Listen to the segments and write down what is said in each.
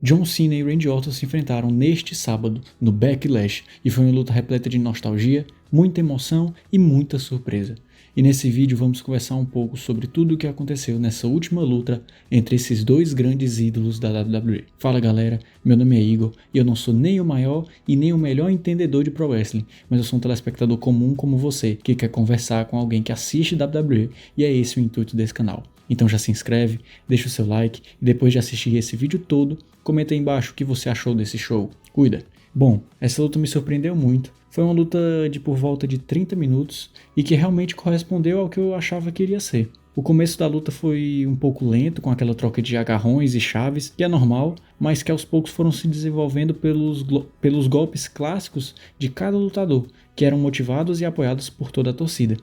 John Cena e Randy Orton se enfrentaram neste sábado no Backlash e foi uma luta repleta de nostalgia, muita emoção e muita surpresa. E nesse vídeo vamos conversar um pouco sobre tudo o que aconteceu nessa última luta entre esses dois grandes ídolos da WWE. Fala galera, meu nome é Igor e eu não sou nem o maior e nem o melhor entendedor de pro wrestling, mas eu sou um telespectador comum como você que quer conversar com alguém que assiste WWE e é esse o intuito desse canal. Então já se inscreve, deixa o seu like e depois de assistir esse vídeo todo, comenta aí embaixo o que você achou desse show. Cuida! Bom, essa luta me surpreendeu muito. Foi uma luta de por volta de 30 minutos e que realmente correspondeu ao que eu achava que iria ser. O começo da luta foi um pouco lento, com aquela troca de agarrões e chaves, que é normal, mas que aos poucos foram se desenvolvendo pelos golpes clássicos de cada lutador, que eram motivados e apoiados por toda a torcida.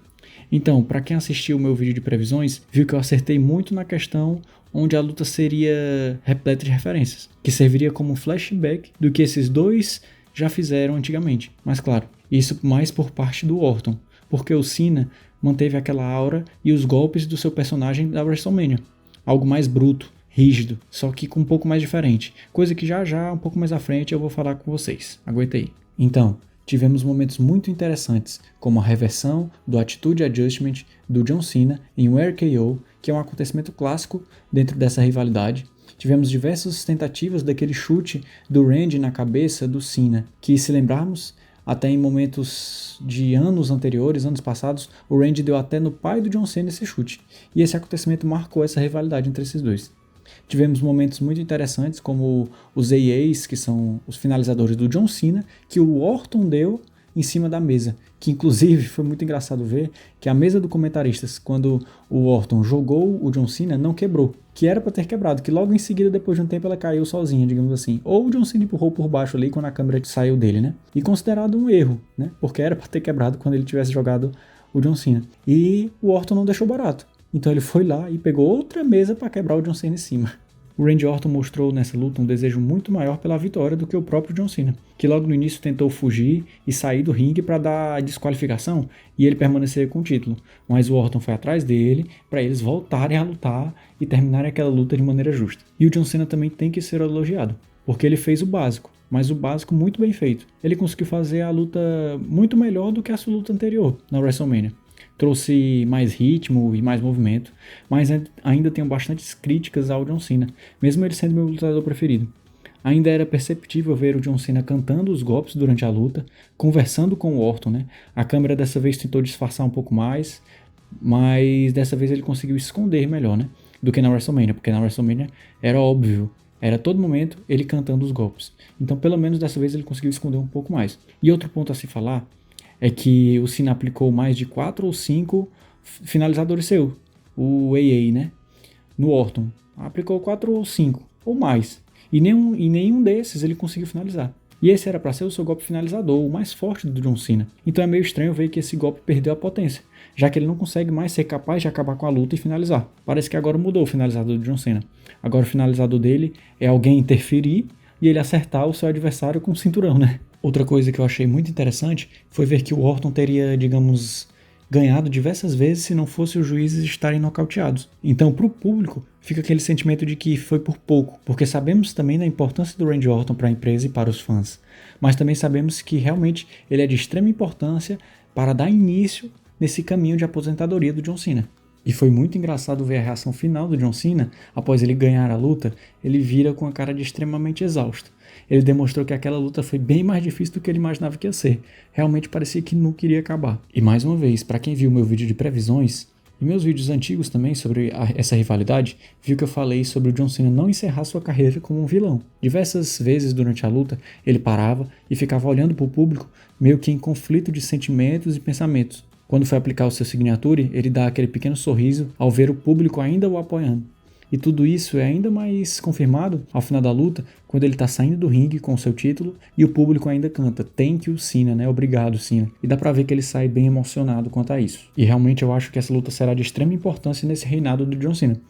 Então, para quem assistiu o meu vídeo de previsões, viu que eu acertei muito na questão onde a luta seria repleta de referências, que serviria como um flashback do que esses dois já fizeram antigamente. Mas claro, isso mais por parte do Orton, porque o Cena manteve aquela aura e os golpes do seu personagem da WrestleMania. Algo mais bruto, rígido, só que com um pouco mais diferente, coisa que já um pouco mais à frente eu vou falar com vocês. Aguenta aí. Então, tivemos momentos muito interessantes, como a reversão do Attitude Adjustment do John Cena em um RKO, que é um acontecimento clássico dentro dessa rivalidade. Tivemos diversas tentativas daquele chute do Randy na cabeça do Cena, que se lembrarmos, até em momentos de anos anteriores, anos passados, o Randy deu até no pai do John Cena esse chute, e esse acontecimento marcou essa rivalidade entre esses dois. Tivemos momentos muito interessantes, como os AAs, que são os finalizadores do John Cena, que o Orton deu em cima da mesa, que inclusive foi muito engraçado ver que a mesa do comentaristas, quando o Orton jogou o John Cena, não quebrou, que era para ter quebrado, que logo em seguida, depois de um tempo, ela caiu sozinha, digamos assim. Ou o John Cena empurrou por baixo ali quando a câmera saiu dele, né? E considerado um erro, né? Porque era para ter quebrado quando ele tivesse jogado o John Cena. E o Orton não deixou barato. Então ele foi lá e pegou outra mesa para quebrar o John Cena em cima. O Randy Orton mostrou nessa luta um desejo muito maior pela vitória do que o próprio John Cena, que logo no início tentou fugir e sair do ringue para dar a desqualificação e ele permanecer com o título, mas o Orton foi atrás dele para eles voltarem a lutar e terminarem aquela luta de maneira justa. E o John Cena também tem que ser elogiado, porque ele fez o básico, mas o básico muito bem feito. Ele conseguiu fazer a luta muito melhor do que a sua luta anterior na WrestleMania. Trouxe mais ritmo e mais movimento, mas ainda tenho bastantes críticas ao John Cena, mesmo ele sendo meu lutador preferido. Ainda era perceptível ver o John Cena cantando os golpes durante a luta, conversando com o Orton, né? A câmera dessa vez tentou disfarçar um pouco mais, mas dessa vez ele conseguiu esconder melhor, né? Do que na WrestleMania, porque na WrestleMania era óbvio, era a todo momento ele cantando os golpes. Então pelo menos dessa vez ele conseguiu esconder um pouco mais. E outro ponto a se falar é que o Cena aplicou mais de 4 ou 5 finalizadores seus, o AA, né, no Orton. Aplicou 4 ou 5, ou mais. E nenhum desses ele conseguiu finalizar. E esse era para ser o seu golpe finalizador, o mais forte do John Cena. Então é meio estranho ver que esse golpe perdeu a potência, já que ele não consegue mais ser capaz de acabar com a luta e finalizar. Parece que agora mudou o finalizador do John Cena. Agora o finalizador dele é alguém interferir e ele acertar o seu adversário com o cinturão, né? Outra coisa que eu achei muito interessante foi ver que o Orton teria, digamos, ganhado diversas vezes se não fosse os juízes estarem nocauteados. Então, para o público, fica aquele sentimento de que foi por pouco, porque sabemos também da importância do Randy Orton para a empresa e para os fãs, mas também sabemos que realmente ele é de extrema importância para dar início nesse caminho de aposentadoria do John Cena. E foi muito engraçado ver a reação final do John Cena. Após ele ganhar a luta, ele vira com a cara de extremamente exausto. Ele demonstrou que aquela luta foi bem mais difícil do que ele imaginava que ia ser. Realmente parecia que não queria acabar. E mais uma vez, para quem viu meu vídeo de previsões, e meus vídeos antigos também sobre essa rivalidade, viu que eu falei sobre o John Cena não encerrar sua carreira como um vilão. Diversas vezes durante a luta, ele parava e ficava olhando para o público, meio que em conflito de sentimentos e pensamentos. Quando foi aplicar o seu signature, ele dá aquele pequeno sorriso ao ver o público ainda o apoiando. E tudo isso é ainda mais confirmado ao final da luta, quando ele está saindo do ringue com o seu título e o público ainda canta "Thank you, Cena", né? Obrigado, Cena. E dá pra ver que ele sai bem emocionado quanto a isso. E realmente eu acho que essa luta será de extrema importância nesse reinado do John Cena.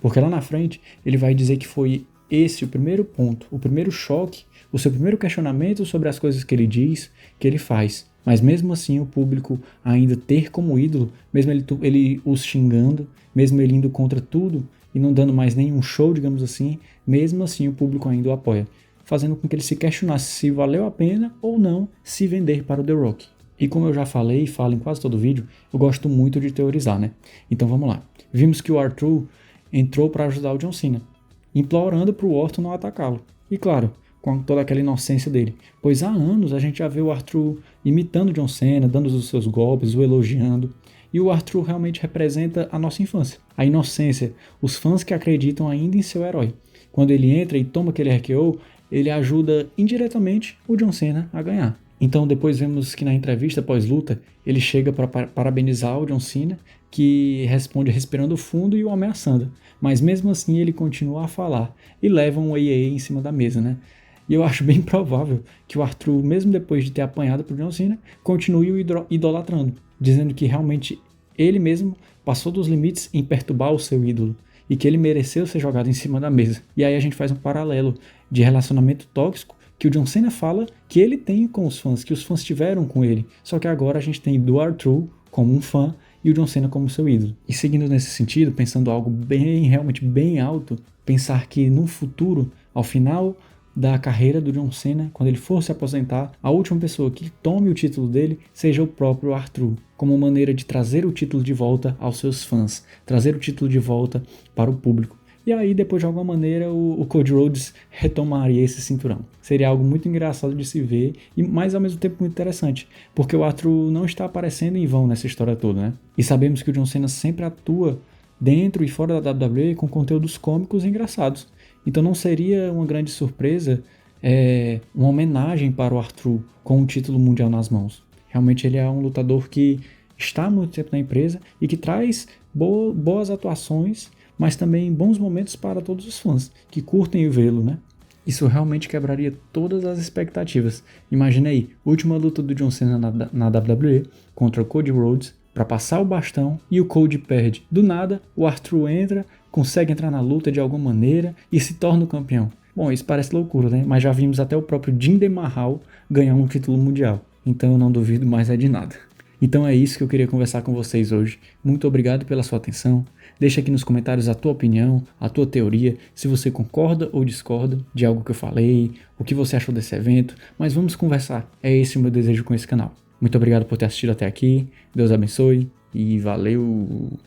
Porque lá na frente ele vai dizer que foi esse o primeiro ponto, o primeiro choque, o seu primeiro questionamento sobre as coisas que ele diz, que ele faz. Mas mesmo assim o público ainda ter como ídolo, mesmo ele os xingando, mesmo ele indo contra tudo e não dando mais nenhum show, digamos assim, mesmo assim o público ainda o apoia, fazendo com que ele se questionasse se valeu a pena ou não se vender para o The Rock. E como eu já falei e falo em quase todo vídeo, eu gosto muito de teorizar, né? Então vamos lá. Vimos que o R-Truth entrou para ajudar o John Cena, implorando para o Orton não atacá-lo. E claro, com toda aquela inocência dele, pois há anos a gente já vê o R-Truth imitando o John Cena, dando os seus golpes, o elogiando. E o R-Truth realmente representa a nossa infância, a inocência, os fãs que acreditam ainda em seu herói. Quando ele entra e toma aquele RKO, ele ajuda indiretamente o John Cena a ganhar. Então depois vemos que na entrevista pós-luta, ele chega para parabenizar o John Cena, que responde respirando fundo e o ameaçando. Mas mesmo assim ele continua a falar e leva um AA em cima da mesa, né? E eu acho bem provável que o R-Truth, mesmo depois de ter apanhado pro John Cena, continue o idolatrando, dizendo que realmente ele mesmo passou dos limites em perturbar o seu ídolo e que ele mereceu ser jogado em cima da mesa. E aí a gente faz um paralelo de relacionamento tóxico que o John Cena fala que ele tem com os fãs, que os fãs tiveram com ele. Só que agora a gente tem do R-Truth como um fã e o John Cena como seu ídolo. E seguindo nesse sentido, pensando algo realmente bem alto, pensar que no futuro, ao final da carreira do John Cena, quando ele for se aposentar, a última pessoa que tome o título dele seja o próprio R-Truth, como maneira de trazer o título de volta aos seus fãs, trazer o título de volta para o público. E aí, depois de alguma maneira, o Cody Rhodes retomaria esse cinturão. Seria algo muito engraçado de se ver, mas ao mesmo tempo muito interessante, porque o R-Truth não está aparecendo em vão nessa história toda, né? E sabemos que o John Cena sempre atua dentro e fora da WWE com conteúdos cômicos e engraçados. Então não seria uma grande surpresa uma homenagem para o R-Truth com o título mundial nas mãos. Realmente ele é um lutador que está há muito tempo na empresa e que traz boas atuações, mas também bons momentos para todos os fãs que curtem vê-lo, né? Isso realmente quebraria todas as expectativas. Imagina aí, última luta do John Cena na WWE contra o Cody Rhodes para passar o bastão e o Cody perde. Do nada, o R-Truth entra, consegue entrar na luta de alguma maneira e se torna o campeão. Bom, isso parece loucura, né? Mas já vimos até o próprio Jinder Mahal ganhar um título mundial. Então eu não duvido mais de nada. Então é isso que eu queria conversar com vocês hoje. Muito obrigado pela sua atenção. Deixa aqui nos comentários a tua opinião, a tua teoria, se você concorda ou discorda de algo que eu falei, o que você achou desse evento, mas vamos conversar. É esse o meu desejo com esse canal. Muito obrigado por ter assistido até aqui. Deus abençoe e valeu!